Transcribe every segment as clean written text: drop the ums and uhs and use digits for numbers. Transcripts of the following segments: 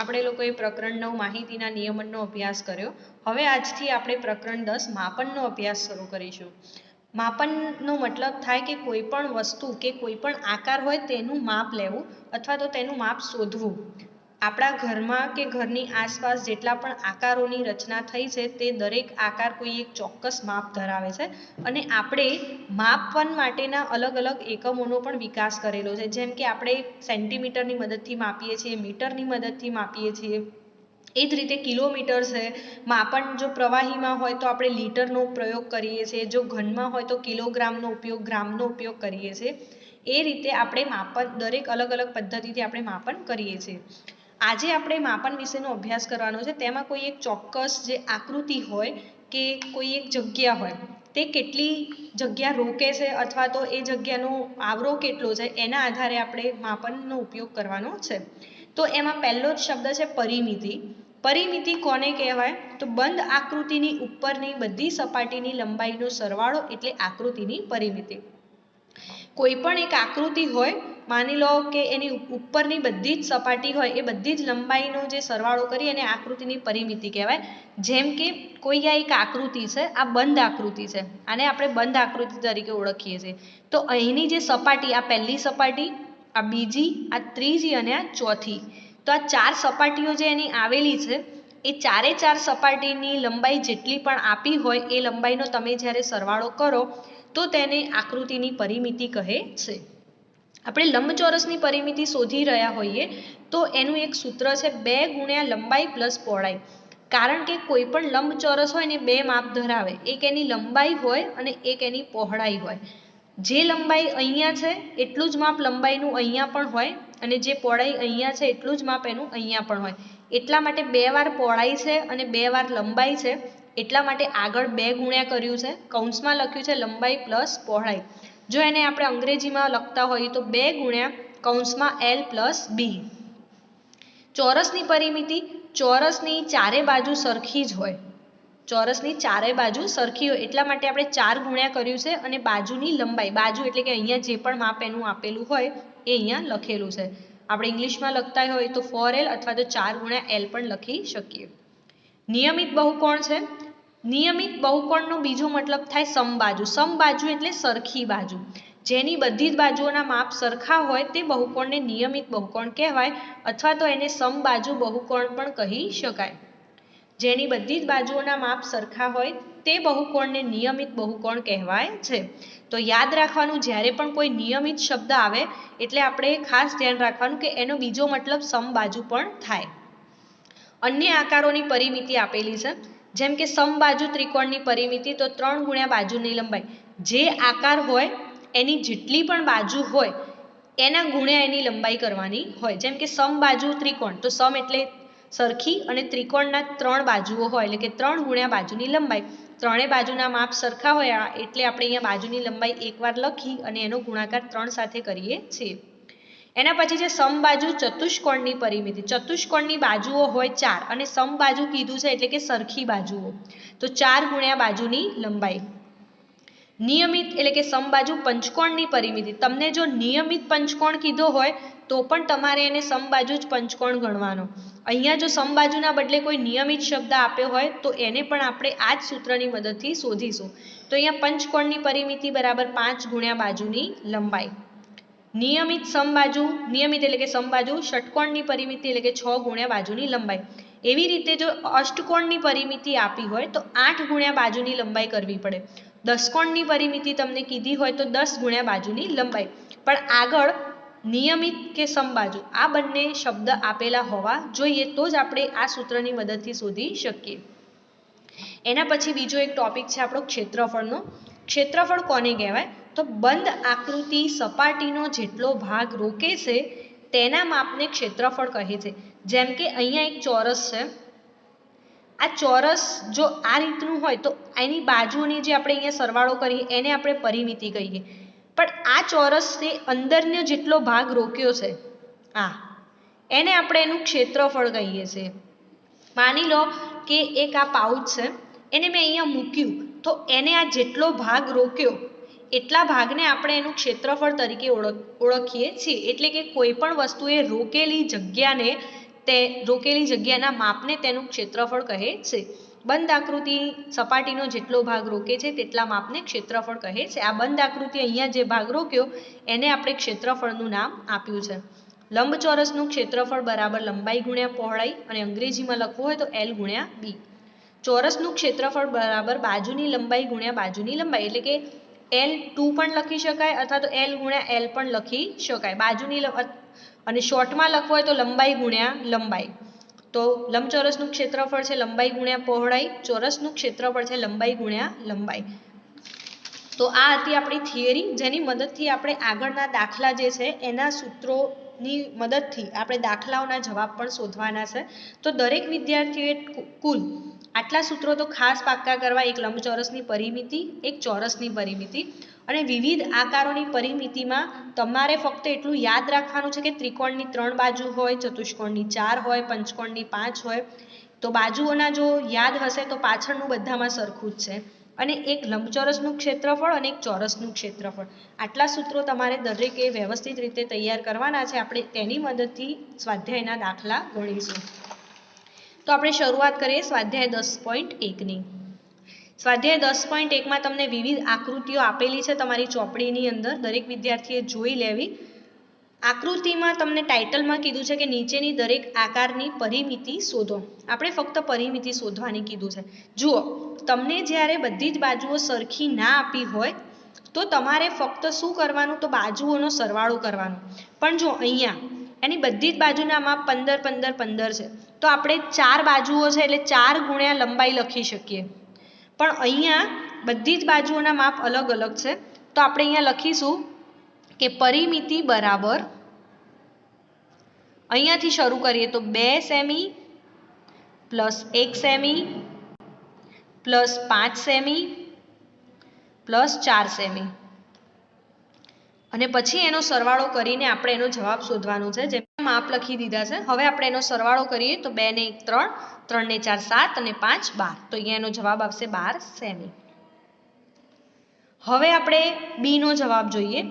આપણે લોકોએ પ્રકરણ 9 માહિતીના નિયમનનો અભ્યાસ કર્યો. હવે આજથી આપણે પ્રકરણ 10 માપનનો અભ્યાસ શરૂ કરીશું. માપનનો મતલબ થાય કે કોઈ પણ વસ્તુ કે કોઈ પણ આકાર હોય તેનું માપ લેવું અથવા તો તેનું માપ શોધવું. આપણા ઘરમાં કે ઘરની આસપાસ જેટલા પણ આકારોની રચના થઈ છે તે દરેક આકાર કોઈ એક ચોક્કસ માપ ધરાવે છે અને આપણે માપન માટેના અલગ અલગ એકમોનો પણ વિકાસ કરેલો છે. જેમ કે આપણે સેન્ટીમીટરની મદદથી માપીએ છીએ, મીટરની મદદથી માપીએ છીએ. એ જ રીતે કિલોમીટર છે. માપન જો પ્રવાહીમાં હોય તો આપણે લીટરનો પ્રયોગ કરીએ છીએ, જો ઘનમાં હોય તો કિલોગ્રામનો ઉપયોગ, ગ્રામનો ઉપયોગ કરીએ છીએ. એ રીતે આપણે માપન દરેક અલગ અલગ પદ્ધતિથી આપણે માપન કરીએ છીએ. આજે આપણે માપન વિશેનો અભ્યાસ કરવાનો છે. તેમાં કોઈ એક ચોક્કસ જે આકૃતિ હોય કે કોઈ એક જગ્યા હોય તે કેટલી જગ્યા રોકે છે અથવા તો એ જગ્યાનો આવરો કેટલો છે એના આધારે આપણે માપનનો ઉપયોગ કરવાનો છે. તો એમાં પહેલો જ શબ્દ છે પરિમિતિ. પરિમિતિ કોને કહેવાય? તો બંધ આકૃતિની ઉપરની બધી સપાટીની લંબાઈનો સરવાળો એટલે આકૃતિની પરિમિતિ. કોઈ પણ એક આકૃતિ હોય, માની લો કે એની ઉપરની બધી જ સપાટી હોય, એ બધી જ લંબાઈનો જે સરવાળો કરી અને આકૃતિની પરિમિતિ કહેવાય. જેમ કે કોઈ આ એક આકૃતિ છે, આ બંધ આકૃતિ છે, આને આપણે બંધ આકૃતિ તરીકે ઓળખીએ છીએ. તો અહીંની જે સપાટી, આ પહેલી સપાટી, આ બીજી, આ ત્રીજી અને આ ચોથી, તો આ ચાર સપાટીઓ જે એની આવેલી છે એ ચારે ચાર સપાટીની લંબાઈ જેટલી પણ આપી હોય એ લંબાઈનો તમે જ્યારે સરવાળો કરો તો તેને આકૃતિની પરિમિતિ કહે છે. આપણે લંબચોરસની પરિમિતિ શોધી રહ્યા હોઈએ તો એનું એક સૂત્ર છે 2 ગુણ્યા લંબાઈ પ્લસ પહોળાઈ. કારણ કે કોઈ પણ લંબચોરસ હોય ને બે માપ ધરાવે, એક એની લંબાઈ હોય અને એક એની પહોળાઈ હોય. જે લંબાઈ અહીંયા છે એટલું જ માપ લંબાઈનું અહીંયા પણ હોય અને જે પહોળાઈ અહીંયા છે એટલું જ માપ એનું અહીંયા પણ હોય. એટલા માટે 2 વાર પહોળાઈ છે અને 2 વાર લંબાઈ છે, એટલા માટે આગળ 2 ગુણ્યા કર્યું છે. કૌંસમાં લખ્યું છે લંબાઈ પ્લસ પહોળાઈ. જો એને આપણે અંગ્રેજીમાં લખતા હોઈએ તો 2 ગુણ્યા કૌંસમાં L પ્લસ B. ચોરસની પરિમિતિ, ચોરસની ચારે બાજુ સરખી જ હોય. ચોરસની ચારે બાજુ સરખી હોય એટલા માટે આપણે 4 ગુણ્યા કર્યું છે અને બાજુની લંબાઈ, બાજુ એટલે કે અહીંયા જે પણ માપ એનું આપેલું હોય એ અહીંયા લખેલું છે. આપણે ઇંગ્લિશમાં લખતા હોય તો 4L અથવા તો 4 ગુણ્યા L પણ લખી શકીએ. નિયમિત બહુકોણ છે. નિયમિત બહુકોણનો બીજો મતલબ થાય સમબાજુ. સમબાજુ એટલે સરખી બાજુ. જેની બધી જ બાજુઓના માપ સરખા હોય તે બહુકોણને નિયમિત બહુકોણ કહેવાય અથવા તો એને સમબાજુ બહુકોણ પણ કહી શકાય. જેની બધી જ બાજુઓના માપ સરખા હોય તે બહુકોણને નિયમિત બહુકોણ કહેવાય છે. તો યાદ રાખવાનું, જ્યારે પણ કોઈ નિયમિત શબ્દ આવે એટલે આપણે ખાસ ધ્યાન રાખવાનું કે એનો બીજો મતલબ સમબાજુ પણ થાય. અન્ય આકારોની પરિમિતિ આપેલી છે. જેમ કે સમબાજુ ત્રિકોણની પરિમિતિ તો 3 ગુણ્યા બાજુની લંબાઈ. જે આકાર હોય એની જેટલી પણ બાજુ હોય એના ગુણ્યા એની લંબાઈ કરવાની હોય. જેમ કે સમબાજુ ત્રિકોણ, તો સમ એટલે સરખી અને ત્રિકોણના 3 બાજુઓ હોય એટલે કે 3 ગુણ્યા બાજુની લંબાઈ. ત્રણેય બાજુના માપ સરખા હોય એટલે આપણે અહીંયા બાજુની લંબાઈ એકવાર લખી અને એનો ગુણાકાર 3 સાથે કરીએ છીએ. એના પછી છે સમબાજુ ચતુષ્કોણની પરિમિતિ. ચતુષ્કોણની બાજુઓ હોય 4 અને સમબાજુ કીધું છે એટલે કે સરખી બાજુઓ, તો 4 ગુણ્યા બાજુની લંબાઈ. નિયમિત એટલે કે સમબાજુ પંચકોણની પરિમિતિ. તમને જો નિયમિત પંચકોણ કીધો હોય તો પણ તમારે એને સમબાજુ જ પંચકોણ ગણવાનો. અહીંયા જો સમબાજુના બદલે કોઈ નિયમિત શબ્દ આપ્યો હોય તો એને પણ આપણે આ જ સૂત્રની મદદથી શોધીશું. તો અહીંયા પંચકોણની પરિમિતિ બરાબર 5 ગુણ્યા બાજુની લંબાઈ. નિયમિત સમબાજુ, નિયમિત એટલે કે સમબાજુ ષટકોણની પરિમિતિ એટલે કે 6 ગુણ્યા બાજુની લંબાઈ. એવી રીતે જો અષ્ટકોણની પરિમિતિ આપી હોય તો 8 ગુણ્યા બાજુની લંબાઈ કરવી પડે. દસકોણની પરિમિતિ તમને કીધી હોય તો 10 ગુણ્યા બાજુની લંબાઈ. પણ આગળ નિયમિત કે સમબાજુ આ બંને શબ્દ આપેલા હોવા જોઈએ તો જ આપણે આ સૂત્રની મદદથી શોધી શકીએ. એના પછી બીજો એક ટોપિક છે આપણો ક્ષેત્રફળનો. ક્ષેત્રફળ કોને કહેવાય? તો બંધ આકૃતિ સપાટીનો જેટલો ભાગ રોકે છે તેના માપને ક્ષેત્રફળ કહે છે. જેમ કે અહીંયા એક ચોરસ છે. આ ચોરસ જો આ રીતનું હોય તો એની બાજુની જે આપણે અહીંયા સરવાળો કરીએ એને આપણે પરિમિતિ કહીએ. પણ આ ચોરસને અંદરનો જેટલો ભાગ રોક્યો છે એને આપણે એનું ક્ષેત્રફળ કહીએ છીએ. માની લો કે એક આ પાઉચ છે, એને મેં અહીંયા મૂક્યું તો એને આ જેટલો ભાગ રોક્યો એટલા ભાગને આપણે એનું ક્ષેત્રફળ તરીકે ઓળખીએ છીએ. એટલે કે કોઈ પણ વસ્તુએ રોકેલી જગ્યાને તે રોકેલી જગ્યાના માપને તેનું ક્ષેત્રફળ કહે છે. બંધ આકૃતિ સપાટીનો જેટલો ભાગ રોકે છે તેટલા માપને ક્ષેત્રફળ કહે છે. આ બંધ આકૃતિ અહીંયા જે ભાગ રોક્યો એને આપણે ક્ષેત્રફળનું નામ આપ્યું છે. લંબચોરસનું ક્ષેત્રફળ બરાબર લંબાઈ ગુણ્યા પહોળાઈ, અને અંગ્રેજીમાં લખવું હોય તો L ગુણ્યા B. ચોરસનું ક્ષેત્રફળ બરાબર બાજુની લંબાઈ ગુણ્યા બાજુની લંબાઈ, એટલે કે L2 પણ લખી શકાય અથવા તો L ગુણ્યા L પણ લખી શકાય. બાજુની અને શોર્ટમાં લખવું હોય તો લંબાઈ ગુણ્યા લંબાઈ. તો લંબચોરસનું ક્ષેત્રફળ છે લંબાઈ ગુણ્યા પહોળાઈ, ચોરસનું ક્ષેત્રફળ છે લંબાઈ ગુણ્યા લંબાઈ. તો આ હતી આપણી થિયરી, જેની મદદથી આપણે આગળના દાખલા જે છે એના સૂત્રોની મદદથી આપણે દાખલાઓના જવાબ પણ શોધવાના છે. તો દરેક વિદ્યાર્થીઓએ કુલ આટલા સૂત્રો તો ખાસ પાક્કા કરવા: એક લંબચોરસની પરિમિતિ, એક ચોરસની પરિમિતિ, અને વિવિધ આકારોની પરિમિતિમાં તમારે ફક્ત એટલું યાદ રાખવાનું છે કે ત્રિકોણની 3 બાજુ હોય, ચતુષ્કોણની 4 હોય, પંચકોણની 5 હોય. તો બાજુઓના જો યાદ હશે તો પાછળનું બધામાં સરખું જ છે. અને એક લંબચોરસનું ક્ષેત્રફળ અને એક ચોરસનું ક્ષેત્રફળ, આટલા સૂત્રો તમારે દરેકે વ્યવસ્થિત રીતે તૈયાર કરવાના છે. આપણે તેની મદદથી સ્વાધ્યાયના દાખલા ગણીશું. તો આપણે શરૂઆત કરીએ સ્વાધ્યાય 10.1ની. સ્વાધ્યાય 10.1માં તમને વિવિધ આકૃતિઓ આપેલી છે તમારી ચોપડીની અંદર, દરેક વિદ્યાર્થીએ જોઈ લેવી. આકૃતિમાં તમને ટાઇટલમાં કીધું છે કે નીચેની દરેક આકારની પરિમિતિ શોધો. આપણે ફક્ત પરિમિતિ શોધવાની કીધું છે. જુઓ, તમને જ્યારે બધી જ બાજુઓ સરખી ના આપી હોય તો તમારે ફક્ત શું કરવાનું, તો બાજુઓનો સરવાળો કરવાનો. પણ જો અહીંયા એની બધી જ બાજુના માપ 15, 15, 15 છે, તો આપણે 4 બાજુઓ છે એટલે 4 ગુણ્યા લંબાઈ લખી શકીએ. પણ અહીંયા બધી જ બાજુઓના માપ અલગ અલગ છે, તો આપણે અહીંયા લખીશું કે પરિમિતિ બરાબર, અહીંયાથી શરૂ કરીએ તો 2 semi plus 1 semi plus 5 semi plus 4 semi, અને પછી એનો સરવાળો કરીને આપણે એનો જવાબ શોધવાનો છે. જેમ માપ લખી દીધા છે, હવે આપણે એનો સરવાળો કરીએ તો 2 ને 1 3, 3 ને 4 7 અને 5 12. તો અહીંયા એનો જવાબ આવશે 12 સેમી. હવે આપણે બીનો જવાબ જોઈએ.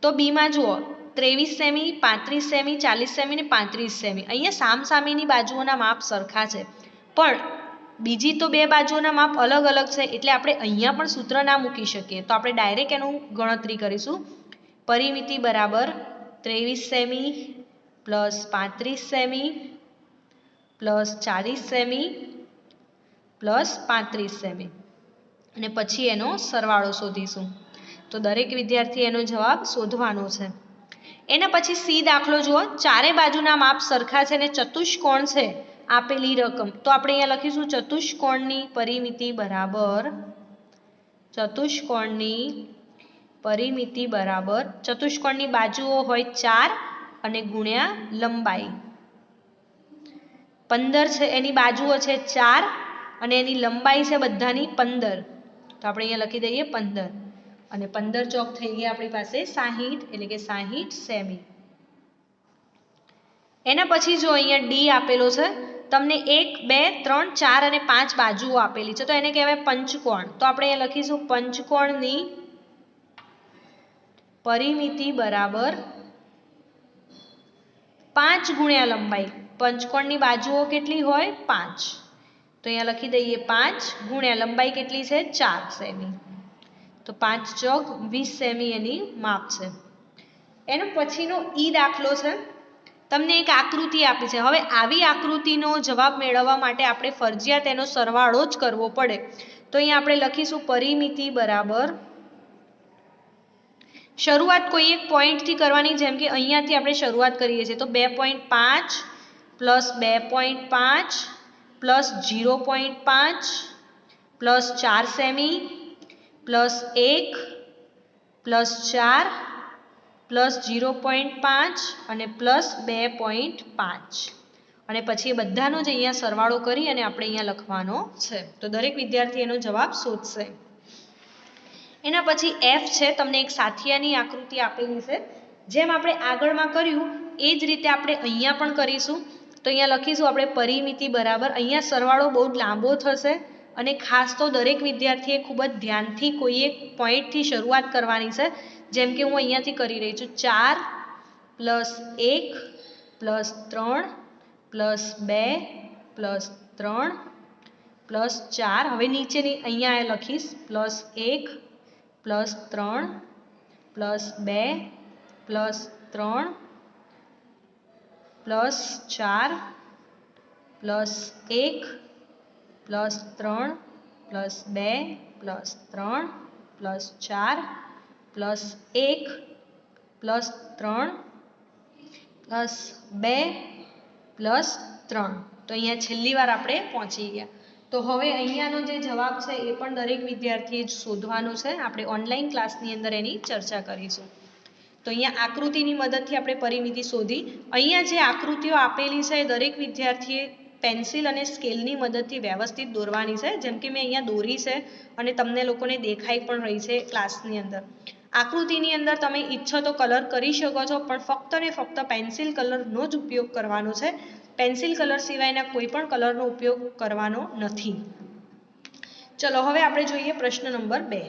તો બીમાં જુઓ 23 સેમી, 35 સેમી, 40 સેમી ને 35 સેમી. અહીંયા સામસામેની બાજુઓના માપ સરખા છે, પણ બીજી તો બે બાજુઓના માપ અલગ અલગ છે, એટલે આપણે અહીંયા પણ સૂત્ર ના મૂકી શકીએ. તો આપણે ડાયરેક્ટ એનું ગણતરી કરીશું. પરિમિતિ બરાબર 23 semi plus 35 semi plus 40 semi plus 35 semi, અને પછી એનો સરવાળો શોધીશું. તો દરેક વિદ્યાર્થી એનો જવાબ શોધવાનો છે. એના પછી સી દાખલો જુઓ. ચારે બાજુના માપ સરખા છે અને ચતુષ્કોણ છે આપેલી રકમ. તો આપણે અહીંયા લખીશું ચતુષ્કોણની પરિમિતિ બરાબર, ચતુષ્કોણની પરિમિતિ બરાબર, ચતુષ્કોણની બાજુઓ હોય 4 અને ગુણ્યા લંબાઈ. 15 છે એની બાજુઓ છે 4 અને એની લંબાઈ છે બધાની 15. તો આપણે અહીંયા લખી દઈએ 15, અને 15 ચોક થઈ ગયા આપણી પાસે 60, એટલે કે 60 સેમી. એના પછી જો અહીંયા ડી આપેલો છે, તમને 1 2 3 4 અને 5 બાજુઓ આપેલી છે, તો એને કહેવાય પંચકોણ. તો આપણે અહીંયા લખીશું પંચકોણની પરિમિતિ બરાબર 5 ગુણ્યા લંબાઈ. પંચકોણની બાજુઓ કેટલી હોય? 5. તો અહીંયા લખી દઈએ 5 ગુણ્યા લંબાઈ કેટલી છે? 4 સેમી. તો 5 ચોક 20 સેમી એની માપ છે. એનો પછીનો ઈ દાખલો છે. તમને એક આકૃતિ આપી છે. હવે આવી આકૃતિનો જવાબ મેળવવા માટે આપણે ફરજિયાત એનો સરવાળો જ કરવો પડે. તો અહીંયા આપણે લખીશું પરિમિતિ બરાબર, શરૂઆત કોઈ એક પોઈન્ટથી કરવાની, જેમ કે અહીંયાથી આપણે શરૂઆત કરીએ છીએ. તો 2.5 plus 2.5 plus 0.5 plus 4 semi plus 1 plus 4 plus 0.5 અને પ્લસ 2.5, અને પછી એ બધાનો જ અહીંયા સરવાળો કરી અને આપણે અહીંયા લખવાનો છે. તો દરેક વિદ્યાર્થી એનો જવાબ શોધશે. એના પછી એફ છે. તમને એક સાથિયાની આકૃતિ આપેલી છે. જેમ આપણે આગળમાં કર્યું એ જ રીતે આપણે અહીંયા પણ કરીશું. તો અહીંયા લખીશું આપણે પરિમિતિ બરાબર, અહીંયા સરવાળો બહુ જ લાંબો થશે, અને ખાસ તો દરેક વિદ્યાર્થીએ ખૂબ જ ધ્યાનથી કોઈ એક પોઈન્ટથી શરૂઆત કરવાની છે. જેમ કે હું અહીંયાથી કરી રહી છું 4 plus 1 plus 3 plus 2 plus 3 plus 4, હવે નીચેની અહીંયા લખીશ plus 1 plus 3 plus 2 plus 3 plus 4 plus 1 plus 3 plus 2 plus 3 plus 4 plus 1 plus 3 plus 2 plus 3. તો અહીંયા છેલ્લી વાર આપણે પહોંચી ગયા. તો હવે અહીંયાનો જે જવાબ છે એ પણ દરેક વિદ્યાર્થીએ શોધવાનો છે. આપણે ઓનલાઈન ક્લાસની અંદર એની ચર્ચા કરીશું. તો અહીંયા આકૃતિની મદદથી આપણે પરિમિતિ શોધી. અહીંયા જે આકૃતિઓ આપેલી છે એ દરેક વિદ્યાર્થીએ પેન્સિલ અને સ્કેલની મદદથી વ્યવસ્થિત દોરવાની છે. જેમ કે મેં અહીંયા દોરી છે અને તમને લોકોને દેખાઈ પણ રહી છે ક્લાસની અંદર. આકૃતિની અંદર તમે ઈચ્છો તો કલર કરી શકો છો, પણ ફક્ત ને ફક્ત પેન્સિલ કલરનો જ ઉપયોગ કરવાનો છે. પેન્સિલ કલર સિવાયના કોઈ પણ કલરનો ઉપયોગ કરવાનો નથી. ચલો હવે આપણે જોઈએ પ્રશ્ન નંબર 2.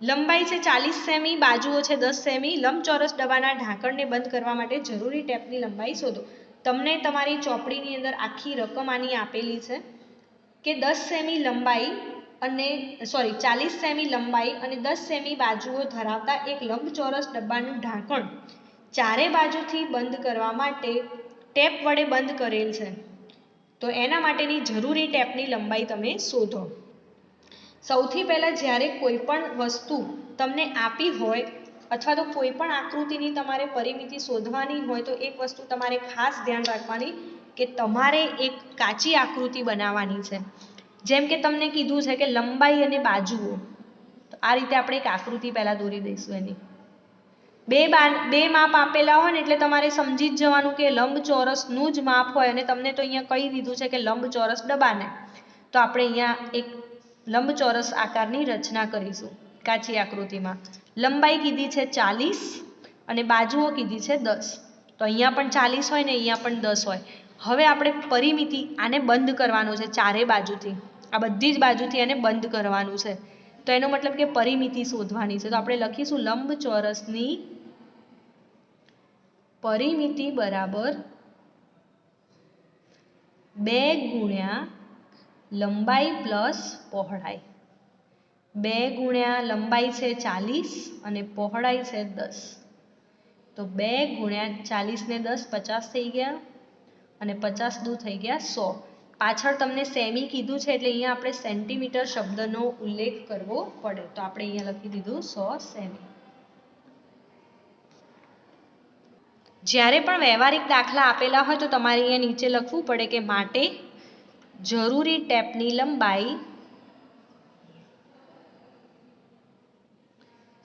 લંબાઈ છે 40 સેમી, બાજુઓ છે 10 સેમી. લંબચોરસ ડબ્બાના ઢાંકણને બંધ કરવા માટે જરૂરી ટેપની લંબાઈ શોધો. તમને તમારી ચોપડીની અંદર આખી રકમ આની આપેલી છે કે 10 સેમી લંબાઈ અને 40 સેમી લંબાઈ અને 10 સેમી બાજુઓ ધરાવતા એક લંબચોરસ ડબ્બાનું ઢાંકણ ચારે બાજુથી બંધ કરવા માટે ટેપ વડે બંધ કરેલ છે. તો એના માટેની જરૂરી ટેપની લંબાઈ તમે શોધો. સૌથી પહેલાં જ્યારે કોઈ પણ વસ્તુ તમને આપી હોય અથવા તો કોઈ પણ આકૃતિની તમારે પરિમિતિ શોધવાની હોય તો એક વસ્તુ તમારે ખાસ ધ્યાન રાખવાની કે તમારે એક કાચી આકૃતિ બનાવવાની છે. જેમ કે તમને કીધું છે કે લંબાઈ અને બાજુઓ, તો આ રીતે આપણે એક આકૃતિ પહેલાં દોરી દઈશું. એની બે માપ આપેલા હોય ને એટલે તમારે સમજી જ જવાનું કે લંબચોરસનું જ માપ હોય, અને તમને તો અહીંયા કહી દીધું છે કે લંબચોરસ ડબ્બાને. તો આપણે અહીંયા એક લંબચોરસ આકારની રચના કરીશું કાચી આકૃતિમાં. લંબાઈ કીધી છે 40 અને બાજુઓ કીધી છે 10. તો અહીંયા પણ 40 હોય ને અહીંયા પણ 10 હોય. હવે આપણે પરિમિતિ આને બંધ કરવાનું છે ચારે બાજુથી. આ બધી જ બાજુથી આને બંધ કરવાનું છે. તો એનો મતલબ કે પરિમિતિ શોધવાની છે. તો આપણે લખીશું લંબચોરસની પરિમિતિ બરાબર 2 ગુણ્યા લંબાઈ પ્લસ પહોળાઈ. 2 ગુણ્યા લંબાઈ છે 40 અને પહોળાઈ છે 10. તો 2 ગુણ્યા 40 ને 10 50 થઈ ગયા અને 50 દૂ થઈ ગયા 100. પાછળ તમને સેમી કીધું છે એટલે અહીંયા આપણે સેન્ટીમીટર શબ્દનો ઉલ્લેખ કરવો પડે. તો આપણે અહીંયા લખી દીધું 100 સેમી. જ્યારે પણ વ્યવહારિક દાખલા આપેલા હોય તો તમારે અહીંયા નીચે લખવું પડે કે માટે જરૂરી ટેપની લંબાઈ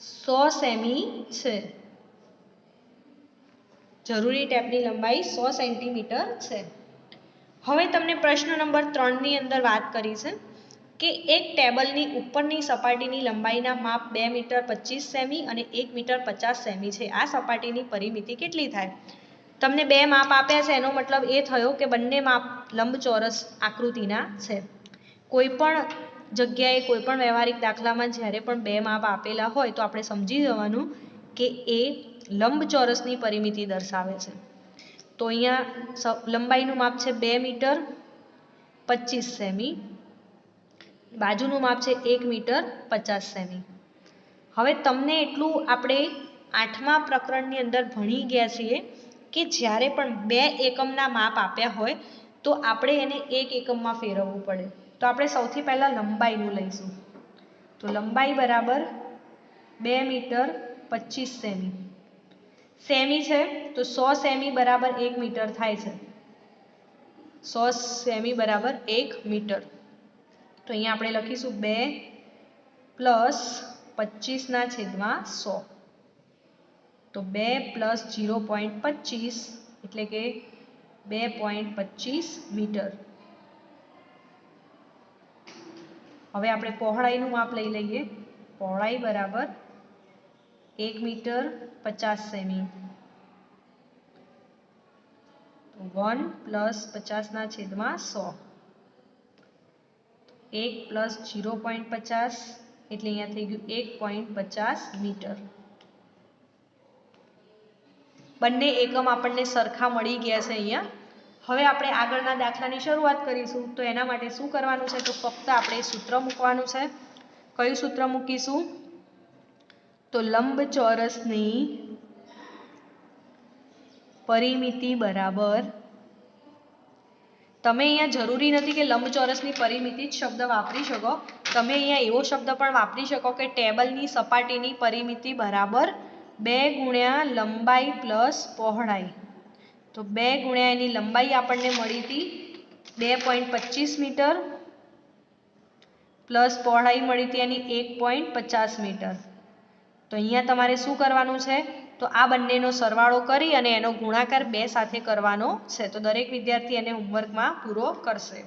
100 સેમી છે. જરૂરી ટેપની લંબાઈ 100 સેન્ટીમીટર છે. હવે તમને પ્રશ્ન નંબર 3ની અંદર વાત કરી છે કે એક ટેબલની ઉપરની સપાટીની લંબાઈના માપ 2 મીટર 25 સેમી અને 1 મીટર 50 સેમી છે. આ સપાટીની પરિમિતિ કેટલી થાય? તમને બે માપ આપ્યા છે, એનો મતલબ એ થયો કે બંને માપ લંબચોરસ આકૃતિના છે. કોઈ પણ જગ્યાએ કોઈ પણ વ્યવહારિક દાખલામાં જ્યારે પણ બે માપ આપેલા હોય તો આપણે સમજી જવાનું કે એ લંબચોરસની પરિમિતિ દર્શાવે છે. તો અહીંયા લંબાઈનું માપ છે 2 મીટર 25 સેમી, બાજુનું માપ છે 1 મીટર 50 સેમી. હવે તમને એટલું આપણે 8મા પ્રકરણની અંદર ભણી ગયા છીએ કે જ્યારે પણ 2 એકમના માપ આપ્યા હોય તો આપણે એને 1 એકમમાં ફેરવવું પડે. તો આપણે સૌથી પહેલાં લંબાઈનું લઈશું. તો લંબાઈ બરાબર 2 મીટર 25 સેમી. સેમી છે તો 100 સેમી બરાબર 1 મીટર થાય છે. 100 સેમી બરાબર 1 મીટર. તો અહીંયા આપણે લખીશું 2 પ્લસ 25/100. તો 2 પ્લસ 0.25 એટલે કે 2.25 મીટર. હવે આપણે પહોળાઈનું માપ લઈ લઈએ. પહોળાઈ બરાબર 1 મીટર 50 સેમી. 1 પ્લસ 50/100. 1 પ્લસ 0.50 એટલે અહીંયા થઈ ગયું 1.50 મીટર. બંને એકમ આપણને સરખા મળી ગયા છે અહીંયા. હવે આપણે આગળના દાખલાની શરૂઆત કરીશું. તો એના માટે શું કરવાનું છે? તો ફક્ત આપણે સૂત્ર મૂકવાનું છે. કયું સૂત્ર મૂકીશું? તો લંબચોરસની પરિમિતિ બરાબર, તમે અહીંયા જરૂરી નથી કે લંબચોરસની પરિમિતિ જ શબ્દ વાપરી શકો, તમે અહીંયા એવો શબ્દ પણ વાપરી શકો કે ટેબલની સપાટીની પરિમિતિ બરાબર 2 ગુણ્યા લંબાઈ પ્લસ પહોળાઈ. તો 2 ગુણ્યા એની લંબાઈ આપણને મળી હતી 2.25 મીટર પ્લસ પહોળાઈ મળી હતી એની 1.50 મીટર. તો અહીંયા તમારે શું કરવાનું છે? તો આ બંનેનો સરવાળો કરી અને એનો ગુણાકાર 2 સાથે કરવાનો છે. તો દરેક વિદ્યાર્થી એને હોમવર્કમાં પૂરો કરશે.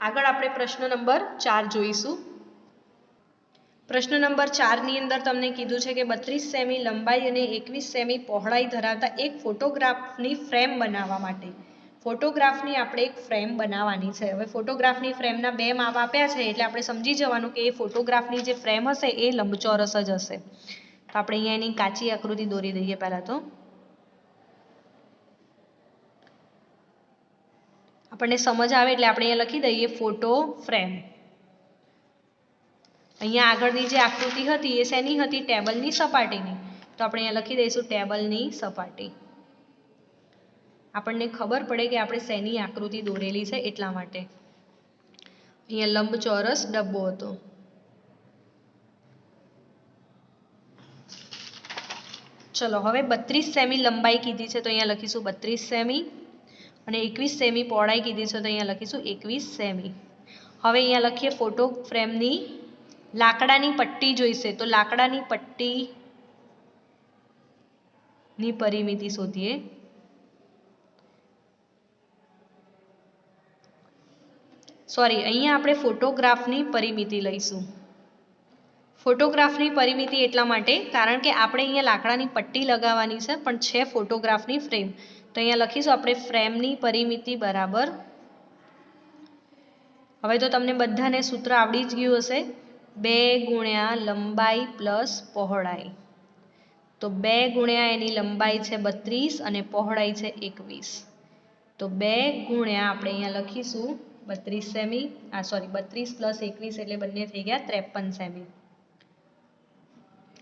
આગળ આપણે પ્રશ્ન નંબર 4 જોઈશું. પ્રશ્ન નંબર 4 ની અંદર તમને કીધું છે કે 32 સેમી લંબાઈ અને 21 સેમી પહોળાઈ ધરાવતા એક ફોટોગ્રાફની ફ્રેમ બનાવવા માટે, ફોટોગ્રાફની આપણે એક ફ્રેમ બનાવવાની છે. હવે ફોટોગ્રાફની ફ્રેમના 2 માપ આપ્યા છે એટલે આપણે સમજી જવાનું કે એ ફોટોગ્રાફની જે ફ્રેમ હશે એ લંબચોરસ જ હશે. તો આપણે અહીંયા એની કાચી આકૃતિ દોરી દઈએ. પહેલા તો આપણને સમજ આવે એટલે આપણે અહીંયા લખી દઈએ ફોટો ફ્રેમ. અહીંયા આગળની જે આકૃતિ હતી એ શેની હતી? ટેબલની સપાટીની. તો આપણે અહીંયા લખી દઈશું ટેબલની સપાટી. આપણને ખબર પડે કે આપણે શેની આકૃતિ દોરેલી છે એટલા માટે. અહીંયા લંબચોરસ ડબ્બો હતો. ચલો હવે 32 સેમી લંબાઈ કીધી છે તો અહીંયા લખીશું 32 સેમી અને 21 સેમી પહોળાઈ કીધી છે તો અહીંયા લખીશું 21 સેમી. હવે અહીંયા લખીએ ફોટો ફ્રેમની લાકડાની પટ્ટી જોઈશે. તો લાકડાની પટ્ટીની પરિમિતિ શોધીએ. સોરી, અહીંયા આપણે ફોટોગ્રાફની પરિમિતિ લઈશું. ફોટોગ્રાફની પરિમિતિ એટલા માટે કારણ કે આપણે અહીંયા લાકડાની પટ્ટી લગાવવાની છે પણ છે ફોટોગ્રાફની ફ્રેમ. તો અહીંયા લખીશું આપણે ફ્રેમની પરિમિતિ બરાબર, હવે તો તમને બધાને સૂત્ર આવડી જ ગયું હશે, 2 ગુણ્યા લંબાઈ પ્લસ પહોળાઈ. તો 2 ગુણ્યા એની લંબાઈ છે 32 અને પહોળાઈ છે 21. તો 2 ગુણ્યા આપણે અહીંયા લખીશું 32 સેમી, 32 પ્લસ 21 એટલે બંને થઈ ગયા 53 સેમી.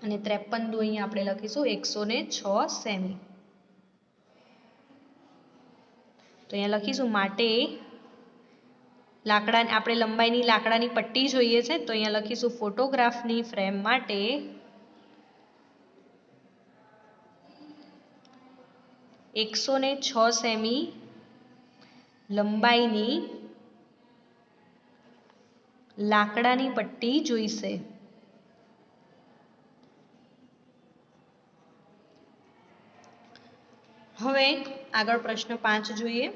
અને 53 દુ અહીંયા આપણે લખીશું 106 સેમી. તો અહીંયા લખીશું માટે આપણે લંબાઈની લાકડાની પટ્ટી જોઈએ છે તો અહીંયા લખીશું ફોટોગ્રાફની ફ્રેમ માટે 106 સેમી લંબાઈની લાકડાની પટ્ટી જોઈશે. હવે આગળ પ્રશ્ન 5 જોઈએ.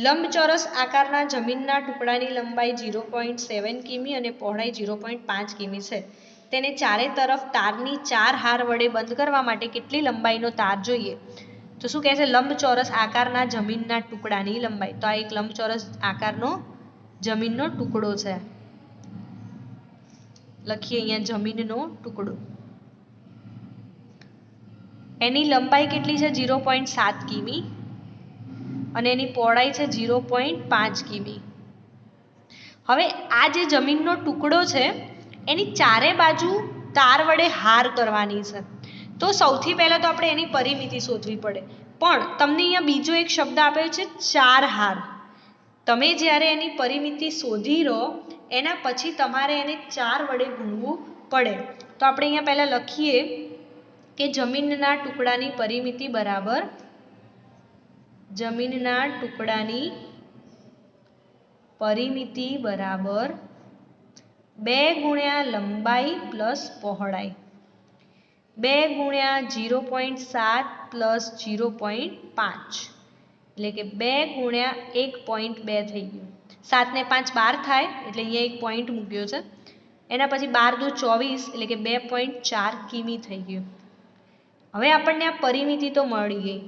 લંબચોરસ આકારના જમીનના ટુકડાની લંબાઈ 0.7 કિમી અને પહોળાઈ 0.5 કિમી છે. તેને ચારે તરફ તારની 4 હાર વડે બંધ કરવા માટે કેટલી લંબાઈનો તાર જોઈએ? તો શું કહે છે? લંબચોરસ આકારના જમીનના ટુકડાની લંબાઈ. તો આ એક લંબચોરસ આકારનો જમીનનો ટુકડો છે. લખીએ અહીંયા જમીનનો ટુકડો. એની લંબાઈ કેટલી છે? 0.7 કિમી અને એની પહોળાઈ છે 0.5 કિમી. હવે આ જે જમીનનો ટુકડો છે એની ચારે બાજુ તાર વડે હાર કરવાની છે. તો સૌથી પહેલા તો આપણે એની પરિમિતિ શોધવી પડે. પણ તમને અહીંયા બીજો એક શબ્દ આપ્યો છે 4 હાર. તમે જ્યારે એની પરિમિતિ શોધી લો એના પછી તમારે એને 4 વડે ગુણવું પડે. તો આપણે અહીંયા પહેલા લખીએ કે જમીનના ટુકડાની પરિમિતિ બરાબર, જમીનના ટુકડાની પરિમિતિ બરાબર 2 ગુણ્યા લંબાઈ પ્લસ પહોળાઈ, 2 ગુણ્યા 0.7 પ્લસ 0.5 એટલે કે 2 ગુણ્યા 1.2 થઈ ગયું. 7 ને 5 12 થાય એટલે અહીંયા એક પોઈન્ટ મૂક્યો છે. એના પછી 12 દુ 24 એટલે કે 2.4 કિમી થઈ ગયું. હવે આપણને આ પરિમિતિ તો મળી ગઈ.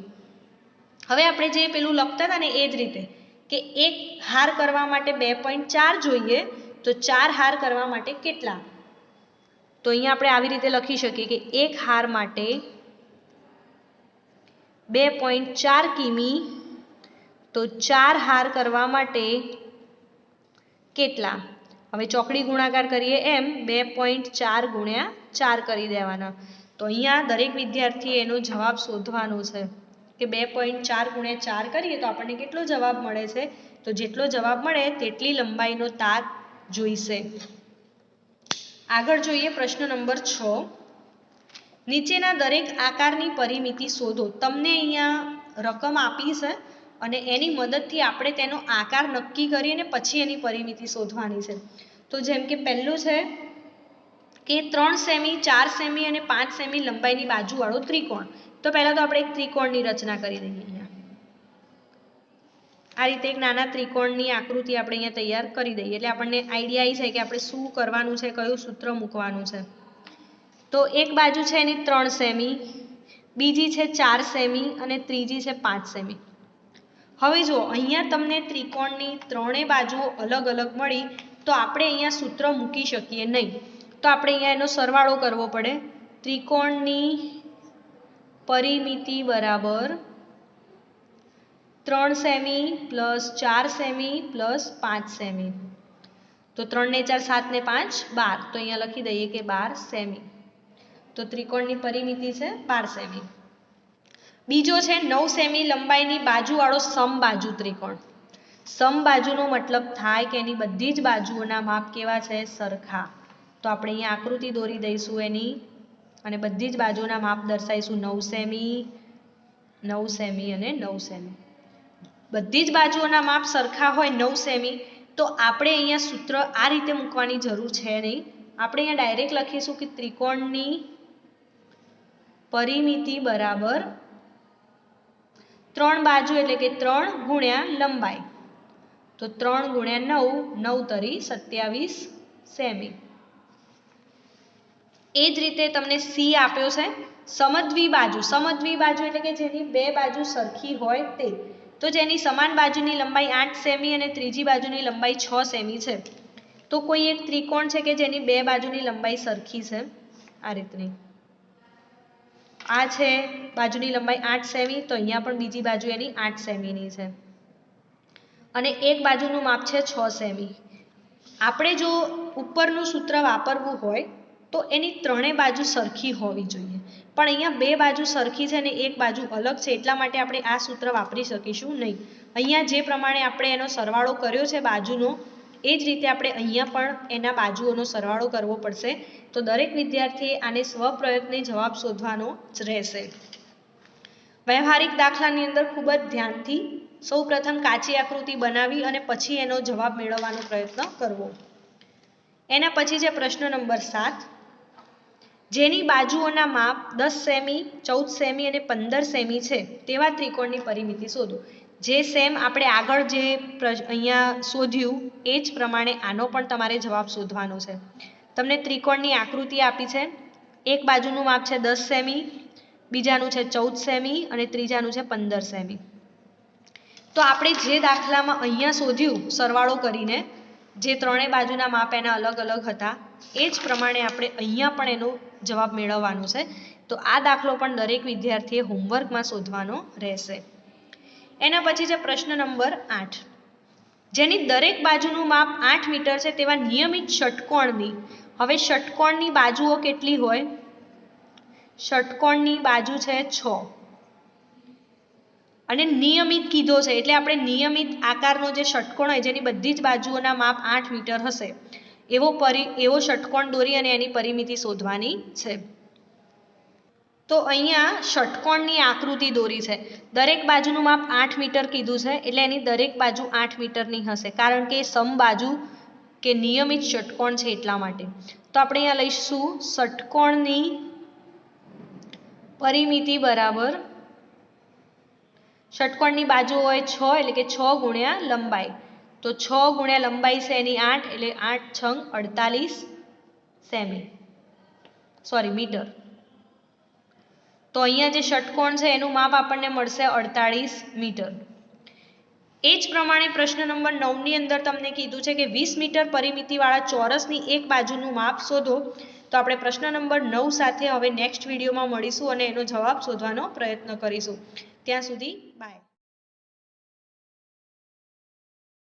હવે આપણે જે પેલું લખતા હતા ને એ જ રીતે કે એક હાર કરવા માટે 2.4 જોઈએ તો 4 હાર કરવા માટે કેટલા? તો અહીંયા આપણે આવી રીતે લખી શકીએ કે એક હાર માટે 2.4 કિમી તો 4 હાર કરવા માટે કેટલા? હવે ચોકડી ગુણાકાર કરીએ એમ 2.4 ગુણ્યા 4 કરી દેવાના. તો અહીંયા દરેક વિદ્યાર્થીએ એનો જવાબ શોધવાનો છે કે 2.4 ગુણ્યા 4 કરીએ તો આપણને કેટલો જવાબ મળે છે? તો જેટલો જવાબ મળે તેટલી લંબાઈનો તાર જોઈશે. આગળ જોઈએ પ્રશ્ન નંબર 6. નીચેના દરેક આકારની પરિમિતિ શોધો. તમને અહીંયા રકમ આપી છે અને એની મદદથી આપણે તેનો આકાર નક્કી કરીને પછી એની પરિમિતિ શોધવાની છે. તો જેમ કે પહેલું છે કે 3 સેમી, 4 સેમી અને 5 સેમી લંબાઈની બાજુવાળો ત્રિકોણ. તો પહેલાં તો આપણે એક ત્રિકોણની રચના કરી દઈએ. અહીંયા આ રીતે એક નાના ત્રિકોણની આકૃતિ આપણે અહીંયા તૈયાર કરી દઈએ એટલે આપણને આઈડિયા આવી જાય કે આપણે શું કરવાનું છે, કયું સૂત્ર મૂકવાનું છે. તો એક બાજુ છે એની 3 સેમી, બીજી છે 4 સેમી અને ત્રીજી છે 5 સેમી. હવે જો અહીંયા તમને ત્રિકોણની ત્રણેય બાજુઓ અલગ અલગ મળી તો આપણે અહીંયા સૂત્ર મૂકી શકીએ નહીં. તો આપણે અહીંયા એનો સરવાળો કરવો પડે. ત્રિકોણની પરિમિતિ બરાબર 3 semi plus 4 semi plus 5 semi. તો 3 ને 4 7 ને 5 12. તો અહીંયા લખી દઈએ કે 12 સેમી. તો ત્રિકોણની પરિમિતિ છે 12 સેમી. બીજો છે 9 સેમી લંબાઈની બાજુવાળો સમબાજુ ત્રિકોણ. સમબાજુનો મતલબ થાય કે એની બધી જ બાજુઓના માપ કેવા છે? સરખા. તો આપણે અહીંયા આકૃતિ દોરી દઈશું એની અને બધી જ બાજુના માપ દર્શાવીશું. 9 સેમી, 9 સેમી અને 9 સેમી. બધી જ બાજુઓના માપ સરખા હોય 9 સેમી તો આપણે અહીંયા સૂત્ર આ રીતે મૂકવાની જરૂર છે નહીં. આપણે અહીંયા ડાયરેક્ટ લખીશું કે ત્રિકોણની પરિમિતિ બરાબર 3 બાજુ એટલે કે 3 ગુણ્યા લંબાઈ. તો 3 ગુણ્યા 9, 9 તરી 27 સેમી. એ જ રીતે તમને સી આપ્યો છે સમદ્વિ બાજુ. સમદ્વિ બાજુ એટલે કે જેની બે બાજુ સરખી હોય તે. તો જેની સમાન બાજુની લંબાઈ 8 સેમી અને ત્રીજી બાજુની લંબાઈ 6 સેમી છે. તો કોઈ એક ત્રિકોણ છે કે જેની બે બાજુની લંબાઈ સરખી છે. આ રીતની આ છે બાજુની લંબાઈ 8 સેમી તો અહીંયા પણ બીજી બાજુ એની 8 સેમીની છે અને એક બાજુનું માપ છે 6 સેમી. આપણે જો ઉપરનું સૂત્ર વાપરવું હોય તો એની ત્રણેય બાજુ સરખી હોવી જોઈએ. પણ અહીંયા બે બાજુ સરખી છે અને એક બાજુ અલગ છે એટલા માટે આપણે આ સૂત્ર વાપરી શકીશું નહીં. અહીંયા જે પ્રમાણે આપણે એનો સરવાળો કર્યો છે બાજુનો એ જ રીતે આપણે અહીંયા પણ એના બાજુઓનો સરવાળો કરવો પડશે. તો દરેક વિદ્યાર્થીએ આને સ્વપ્રયત્ને જવાબ શોધવાનો જ રહેશે. વ્યવહારિક દાખલાની અંદર ખૂબ જ ધ્યાનથી સૌપ્રથમ કાચી આકૃતિ બનાવી અને પછી એનો જવાબ મેળવવાનો પ્રયત્ન કરવો. એના પછી છે પ્રશ્ન નંબર 7. જેની બાજુઓના માપ 10 સેમી, 14 સેમી અને 15 સેમી છે તેવા ત્રિકોણની પરિમિતિ શોધો. જે સેમ આપણે આગળ જે અહીંયા શોધ્યું એ જ પ્રમાણે આનો પણ તમારે જવાબ શોધવાનો છે. તમને ત્રિકોણની આકૃતિ આપી છે. એક બાજુનું માપ છે 10 સેમી, બીજાનું છે 14 સેમી અને ત્રીજાનું છે 15 સેમી. તો આપણે જે દાખલામાં અહીંયા શોધ્યું સરવાળો કરીને જે ત્રણેય બાજુના માપ એના અલગ અલગ હતા એ જ પ્રમાણે આપણે અહીંયા પણ એનો જવાબ મેળવવાનો છે. તો આ દાખલો પણ દરેક વિદ્યાર્થીએ હોમવર્કમાં શોધવાનો રહેશે. એના પછી છે પ્રશ્ન નંબર 8. જેની દરેક બાજુનું માપ 8 મીટર છે તેવા નિયમિત ષટકોણની. હવે ષટકોણની બાજુઓ કેટલી હોય? ષટકોણની બાજુ છે 6 અને નિયમિત કીધો છે એટલે આપણે નિયમિત આકારનો જે ષટકોણ હોય જેની બધી જ બાજુઓના માપ 8 મીટર હશે એવો ષટકોણ દોરી અને એની પરિમિતિ શોધવાની છે. તો અહીંયા ષટકોણની આકૃતિ દોરી છે. દરેક બાજુનું માપ 8 મીટર કીધું છે એટલે એની દરેક બાજુ 8 મીટરની હશે કારણ કે સમબાજુ કે નિયમિત ષટકોણ છે એટલા માટે. તો આપણે અહીંયા લઈશું ષટકોણની પરિમિતિ બરાબર ષટકોણની બાજુ હોય 6 એટલે કે 6 ગુણ્યા લંબાઈ. તો 6 ગુણ્યા લંબાઈ છે એની 8 એટલે 8 છંગ 48 મીટર. તો અહીંયા જે ષટકોણ છે એનું માપ આપણને મળશે 48 મીટર. એ જ પ્રમાણે પ્રશ્ન નંબર 9 ની અંદર તમને કીધું છે કે 20 મીટર પરિમિતિવાળા ચોરસની એક બાજુનું માપ શોધો. તો આપણે પ્રશ્ન નંબર 9 સાથે હવે નેક્સ્ટ વિડીયોમાં મળીશું અને એનો જવાબ શોધવાનો પ્રયત્ન કરીશું. ત્યાં સુધી બાય.